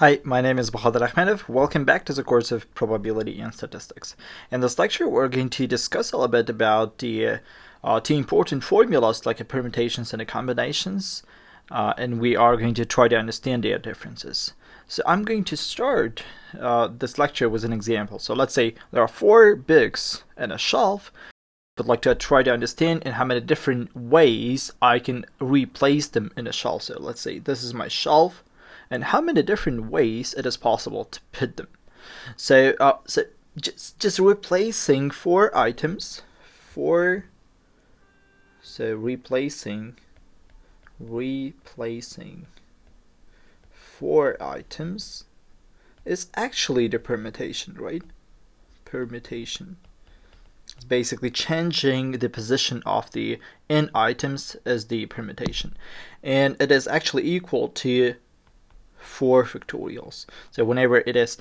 Hi, my name is dr. Ahmath. Welcome back to the course of Probability and Statistics. In this lecture, we're going to discuss a little bit about the two important formulas like permutations and combinations, and we are going to try to understand their differences. So I'm going to start this lecture with an example. So let's say there are 4 books in a shelf. I'd like to try to understand in how many different ways I can replace them in a shelf. So let's say this is my shelf, and how many different ways it is possible to put them. So just replacing 4 items, replacing 4 items is actually the permutation, right? Permutation. It's basically changing the position of the n items as the permutation, and it is actually equal to 4 factorials. So whenever it is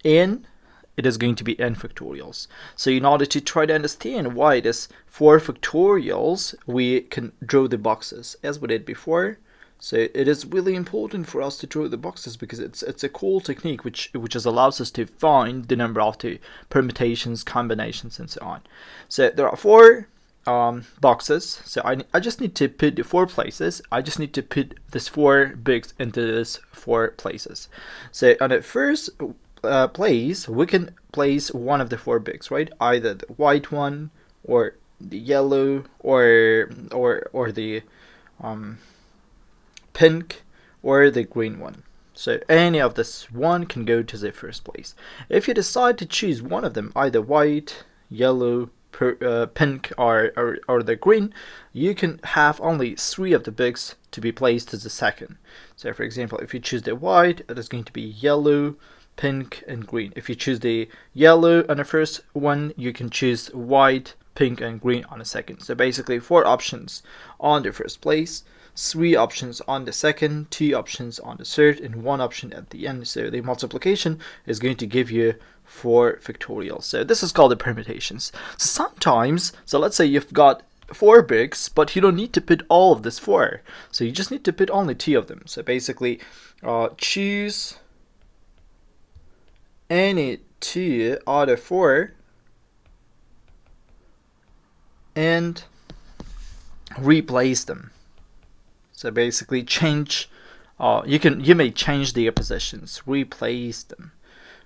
n, it is going to be n factorials. So in order to try to understand why it is 4 factorials, we can draw the boxes as we did before. So it is really important for us to draw the boxes because it's a cool technique which just allows us to find the number of the permutations, combinations, and so on. So there are 4 boxes. So I just need to put the 4 places. I just need to put this 4 books into this 4 places. So on the first place, we can place one of the 4 books, right? Either the white one, or the yellow, or the pink, or the green one. So any of this one can go to the first place. If you decide to choose one of them, either white, yellow, pink, or the green, you can have only 3 of the books to be placed as the second. So for example, if you choose the white, it is going to be yellow, pink, and green. If you choose the yellow on the first one, you can choose white, pink, and green on the second. So basically 4 options on the first place, 3 options on the second, 2 options on the third, and 1 option at the end. So the multiplication is going to give you 4 factorials. So this is called the permutations. So sometimes, let's say you've got 4 books, but you don't need to put all of this 4. So you just need to put only 2 of them. So basically, choose any 2 out of 4 and replace them. So basically change, you may change their positions, replace them.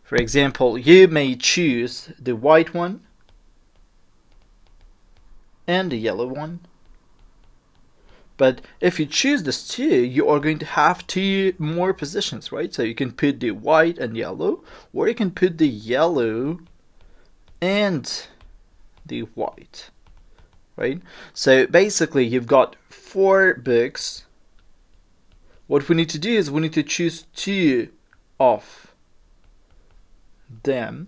For example, you may choose the white one and the yellow one. But if you choose this 2, you are going to have 2 more positions, right? So you can put the white and yellow, or you can put the yellow and the white, right? So basically you've got 4 books. What we need to do is we need to choose 2 of them,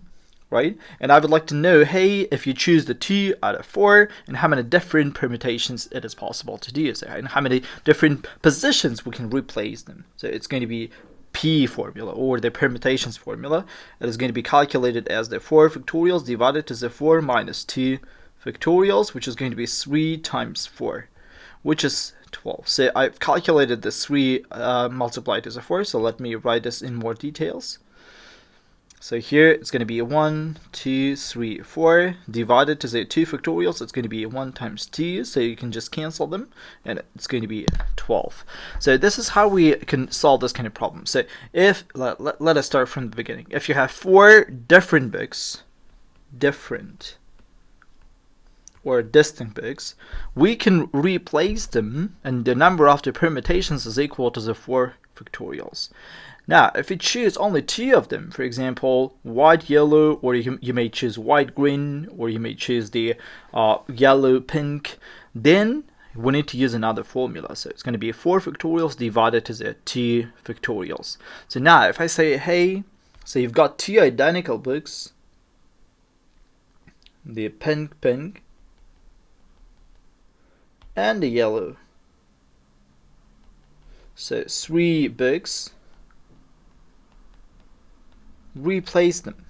right? And I would like to know, hey, if you choose the 2 out of 4, and how many different permutations it is possible to do so, and how many different positions we can replace them. So it's going to be P formula, or the permutations formula. It is going to be calculated as the 4 factorials divided to the 4 minus 2 factorials, which is going to be 3 times 4, which is 12. So I've calculated the 3 multiplied to the 4, so let me write this in more details. So here it's going to be 1, 2, 3, 4 divided to the 2 factorials. It's going to be 1 times 2, so you can just cancel them, and it's going to be 12. So this is how we can solve this kind of problem. So if let us start from the beginning. If you have 4 different books, distinct books, we can replace them, and the number of the permutations is equal to the 4 factorials. Now, if you choose only 2 of them, for example, white, yellow, or you may choose white, green, or you may choose the yellow, pink, then we need to use another formula. So it's going to be 4 factorials divided to the 2 factorials. So now, if I say, hey, so you've got 2 identical books, the pink, and the yellow. So 3 books, replace them.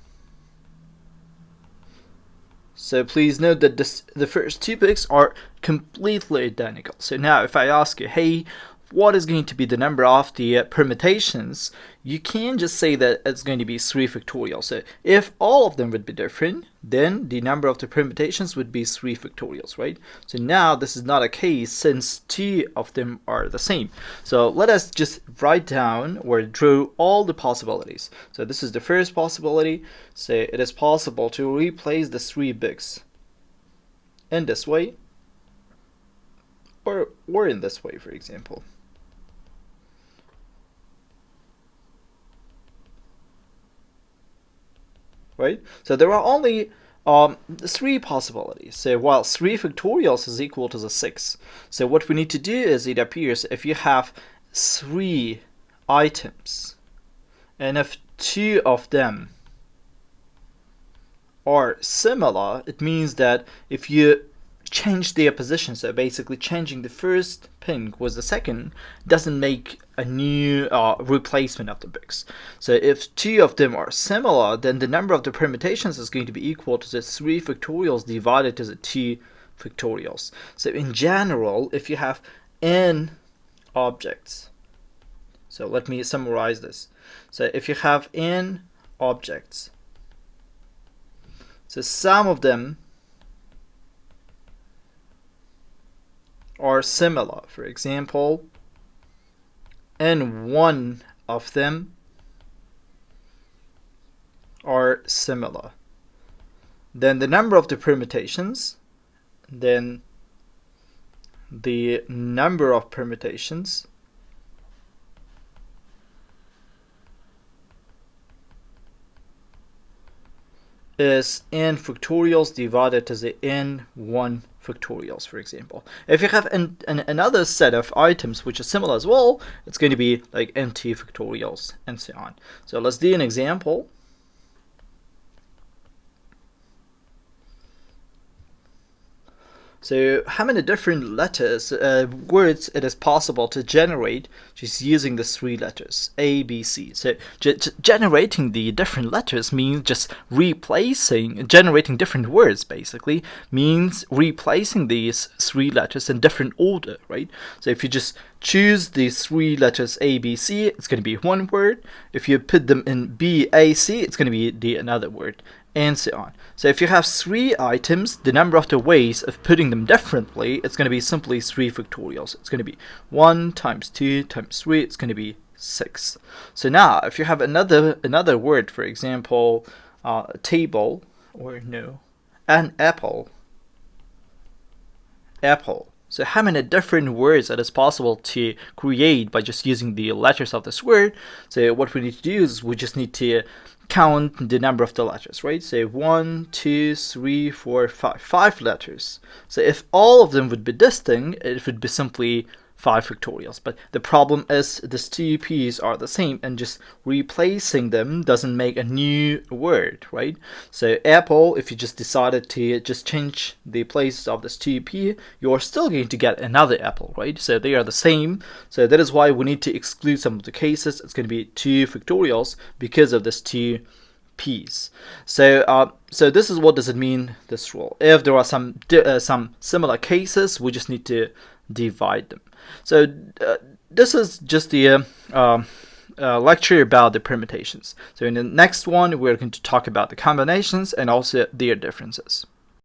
So please note that the first 2 books are completely identical. So now if I ask you, hey, what is going to be the number of the permutations, you can just say that it's going to be 3 factorial. So if all of them would be different, then the number of the permutations would be 3 factorials, right? So now this is not a case since 2 of them are the same. So let us just write down or draw all the possibilities. So this is the first possibility. So it is possible to replace the 3 bits in this way, or in this way, for example. Right? So there are only 3 possibilities. So while 3 factorials is equal to the 6. So what we need to do is, it appears if you have 3 items and if 2 of them are similar, it means that if you change their position, so basically changing the first pin with the second, doesn't make a new replacement of the bits. So if 2 of them are similar, then the number of the permutations is going to be equal to the 3 factorials divided to the 2 factorials. So in general, if you have n objects, so let me summarize this. So if you have n objects, so some of them are similar. For example, and one of them are similar. Then the number of the permutations, then the number of permutations is n factorials divided to the n1 factorials, for example. If you have another set of items which is similar as well, it's going to be like n2 factorials and so on. So let's do an example. So how many different letters, words it is possible to generate just using the 3 letters, A, B, C. So generating the different letters means just generating different words basically, means replacing these 3 letters in different order, right? So if you just choose these 3 letters A, B, C, it's going to be one word. If you put them in B, A, C, it's going to be another word, and so on. So if you have 3 items, the number of the ways of putting them differently, it's going to be simply 3 factorials. It's going to be 1 times 2 times 3, it's going to be 6. So now if you have another word, for example, table, or no, an apple. So how many different words it is possible to create by just using the letters of this word? So what we need to do is we just need to count the number of the letters, right? Say 1, 2, 3, 4, 5. 5 letters. So if all of them would be this thing, it would be simply 5 factorials. But the problem is these 2 P's are the same, and just replacing them doesn't make a new word, right? So apple, if you just decided to just change the places of this 2 P, you're still going to get another apple, right? So they are the same. So that is why we need to exclude some of the cases. It's going to be 2 factorials because of this 2 P's. So this is what does it mean, this rule. If there are some similar cases, we just need to divide them. So this is just the lecture about the permutations. So in the next one, we're going to talk about the combinations and also their differences.